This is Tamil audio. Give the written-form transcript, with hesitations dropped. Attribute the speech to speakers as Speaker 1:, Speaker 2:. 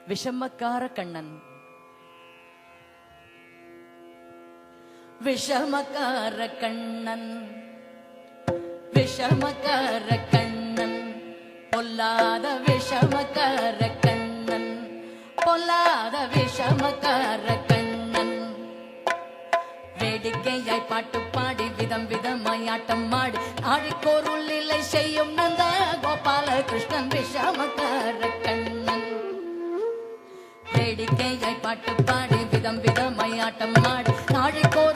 Speaker 1: விஷமக்கார கண்ணன். விஷமக்கார கண்ணன், விஷமக்கார கண்ணன், பொல்லாத விஷமக்கார கண்ணன், பொல்லாத விஷமக்கார கண்ணன். வேடிக்கையாய் பாட்டு பாடி விதம் விதமாய் ஆட்டம் ஆடி ஆழிக்கோருள் இல்லை செய்யும் நந்த கோபால கிருஷ்ணன் விஷமக்கார கண்ணன். வேடிக்கையாய் பாட்டு பாடி விதம் விதமாய் ஆட்டம் ஆடி ஆழிக்கோர்